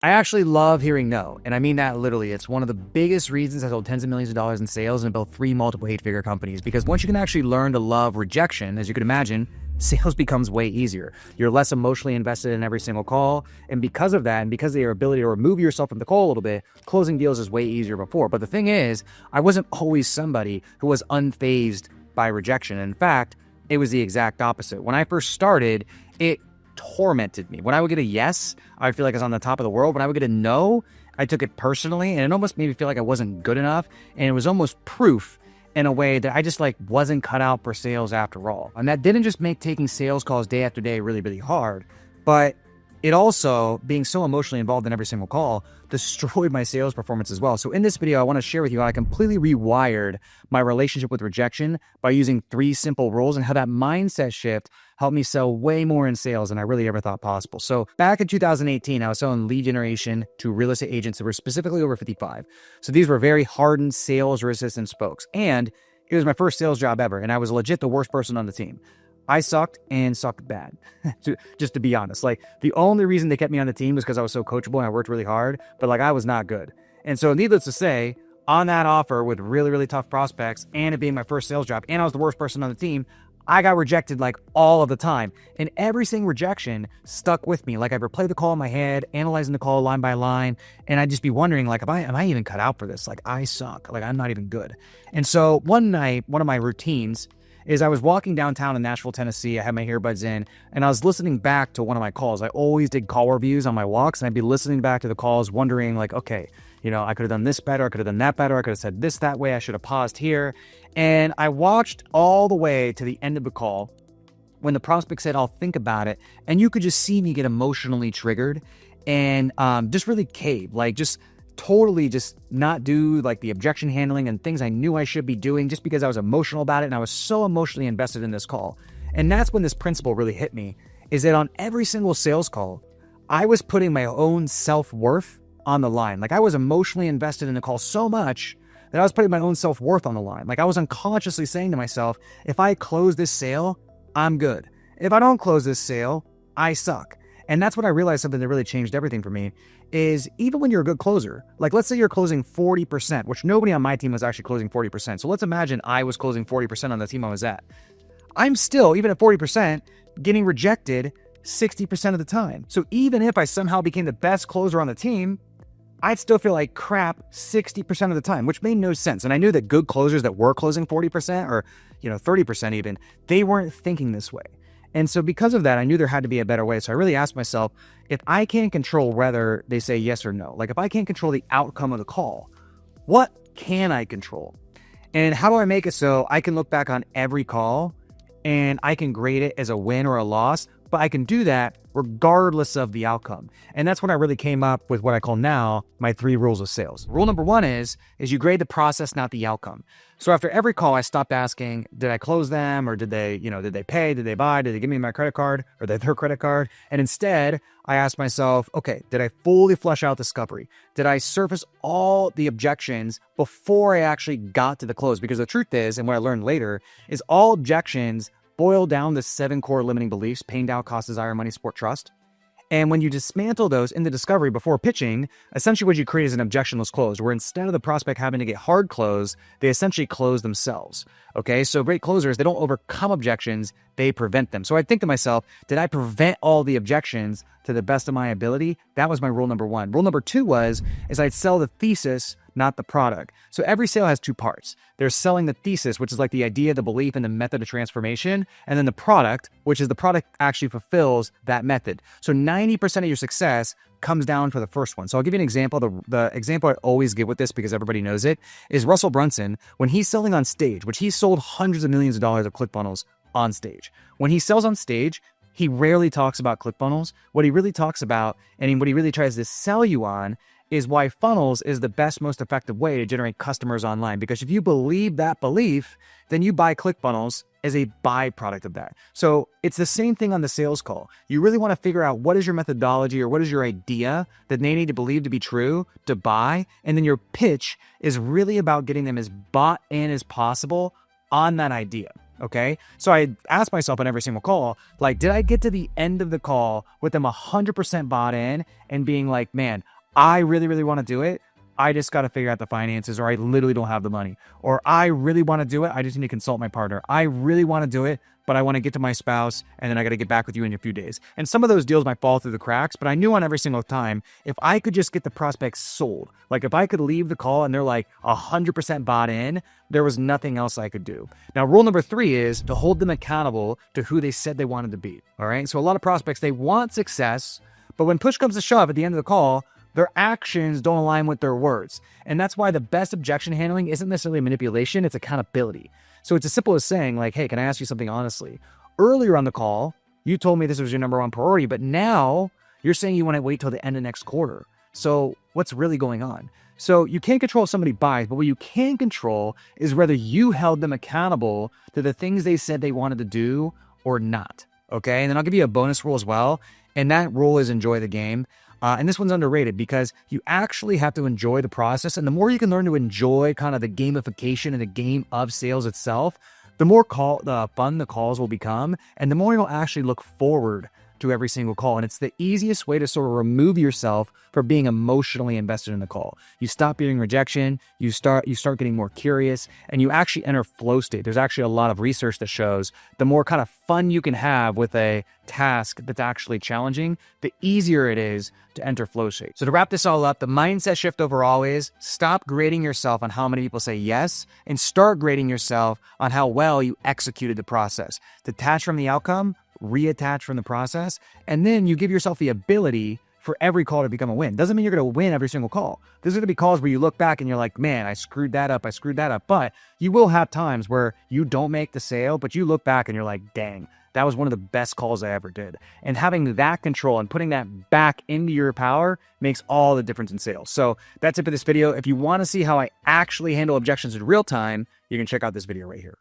I actually love hearing no, and I mean that literally. It's one of the biggest reasons I sold tens of millions of dollars in sales and built 3 multiple 8-figure companies, because once you can actually learn to love rejection, as you can imagine, sales becomes way easier. You're less emotionally invested in every single call, and because of that, and because of your ability to remove yourself from the call a little bit, closing deals is way easier before. But the thing is, I wasn't always somebody who was unfazed by rejection. In fact, it was the exact opposite. When I first started, it tormented me. When I would get a yes, I feel like I was on the top of the world. When I would get a no, I took it personally, and it almost made me feel like I wasn't good enough. And it was almost proof in a way that I just wasn't cut out for sales after all. And that didn't just make taking sales calls day after day really, really hard, but it also, being so emotionally involved in every single call, destroyed my sales performance as well. So in this video, I want to share with you how I completely rewired my relationship with rejection by using 3 simple rules, and how that mindset shift helped me sell way more in sales than I really ever thought possible. So back in 2018, I was selling lead generation to real estate agents that were specifically over 55. So these were very hardened sales resistant spokes. And it was my first sales job ever. And I was legit the worst person on the team. I sucked and sucked bad, just to be honest. The only reason they kept me on the team was because I was so coachable and I worked really hard, but I was not good. And so needless to say, on that offer with really, really tough prospects and it being my first sales job and I was the worst person on the team, I got rejected all of the time. And every single rejection stuck with me. I'd replay the call in my head, analyzing the call line by line, and I'd just be wondering, am I even cut out for this? I suck. I'm not even good. And so one night, one of my routines is I was walking downtown in Nashville, Tennessee. I had my earbuds in, and I was listening back to one of my calls. I always did call reviews on my walks, and I'd be listening back to the calls, wondering okay, I could have done this better. I could have done that better. I could have said this that way. I should have paused here. And I watched all the way to the end of the call when the prospect said, "I'll think about it." And you could just see me get emotionally triggered and just really cave, just totally just not do the objection handling and things I knew I should be doing just because I was emotional about it. And I was so emotionally invested in this call. And that's when this principle really hit me, is that on every single sales call, I was putting my own self-worth on the line. I was emotionally invested in the call so much that I was putting my own self-worth on the line. I was unconsciously saying to myself, if I close this sale, I'm good. If I don't close this sale, I suck. And that's when I realized something that really changed everything for me, is even when you're a good closer, let's say you're closing 40%, which nobody on my team was actually closing 40%. So let's imagine I was closing 40% on the team I was at. I'm still, even at 40%, getting rejected 60% of the time. So even if I somehow became the best closer on the team, I'd still feel like crap 60% of the time, which made no sense. And I knew that good closers that were closing 40% or 30% even, they weren't thinking this way. And so because of that, I knew there had to be a better way. So I really asked myself, if I can't control whether they say yes or no, if I can't control the outcome of the call, what can I control? And how do I make it so I can look back on every call and I can grade it as a win or a loss, but I can do that regardless of the outcome. And that's when I really came up with what I call now my 3 rules of sales. Rule number 1 is you grade the process, not the outcome. So after every call, I stopped asking, did I close them, or did they pay, did they buy, did they give me my credit card or their credit card? And instead, I asked myself, okay, did I fully flesh out discovery? Did I surface all the objections before I actually got to the close? Because the truth is, and what I learned later, is all objections boil down to 7 core limiting beliefs: pain, doubt, cost, desire, money, support, trust. And when you dismantle those in the discovery before pitching, essentially what you create is an objectionless close, where instead of the prospect having to get hard closed, they essentially close themselves. Okay, so great closers, they don't overcome objections, they prevent them. So I think to myself, did I prevent all the objections to the best of my ability? That was my rule number 1. Rule number 2 is I'd sell the thesis, not the product. So every sale has 2 parts. There's selling the thesis, which is the idea, the belief, and the method of transformation. And then the product, which is the product actually fulfills that method. So 90% of your success comes down for the first one. So I'll give you an example. The example I always give with this, because everybody knows it, is Russell Brunson. When he's selling on stage, which he's sold hundreds of millions of dollars of ClickFunnels on stage. When he sells on stage, he rarely talks about ClickFunnels. What he really talks about, and what he really tries to sell you on, is why funnels is the best, most effective way to generate customers online. Because if you believe that belief, then you buy ClickFunnels as a byproduct of that. So it's the same thing on the sales call. You really want to figure out what is your methodology or what is your idea that they need to believe to be true to buy. And then your pitch is really about getting them as bought in as possible on that idea. Okay. So I asked myself on every single call, like, did I get to the end of the call with them 100% bought in and being like, man, I really, really want to do it. I just got to figure out the finances, or I literally don't have the money, or I really want to do it. I just need to consult my partner. I really want to do it, but I want to get to my spouse and then I got to get back with you in a few days. And some of those deals might fall through the cracks, but I knew on every single time, if I could just get the prospects sold, like if I could leave the call and they're like 100% bought in, there was nothing else I could do. Now, rule number 3 is to hold them accountable to who they said they wanted to be. All right. So a lot of prospects, they want success, but when push comes to shove at the end of the call, their actions don't align with their words. And that's why the best objection handling isn't necessarily manipulation, it's accountability. So it's as simple as saying like, hey, can I ask you something honestly? Earlier on the call, you told me this was your number 1 priority, but now you're saying you want to wait till the end of next quarter. So what's really going on? So you can't control if somebody buys, but what you can control is whether you held them accountable to the things they said they wanted to do or not. Okay. And then I'll give you a bonus rule as well. And that rule is enjoy the game. And this one's underrated because you actually have to enjoy the process. And the more you can learn to enjoy kind of the gamification and the game of sales itself, the more fun the calls will become. And the more you'll actually look forward to every single call. And it's the easiest way to sort of remove yourself from being emotionally invested in the call. You stop being rejection, you start getting more curious, and you actually enter flow state. There's actually a lot of research that shows the more kind of fun you can have with a task that's actually challenging, the easier it is to enter flow state. So to wrap this all up, the mindset shift overall is stop grading yourself on how many people say yes and start grading yourself on how well you executed the process. Detach from the outcome, reattach from the process, and then you give yourself the ability for every call to become a win. Doesn't mean you're going to win every single call. There's going to be calls where you look back and you're like, man, I screwed that up. But you will have times where you don't make the sale, but you look back and you're like, dang, that was one of the best calls I ever did. And having that control and putting that back into your power makes all the difference in sales. So that's it for this video. If you want to see how I actually handle objections in real time, you can check out this video right here.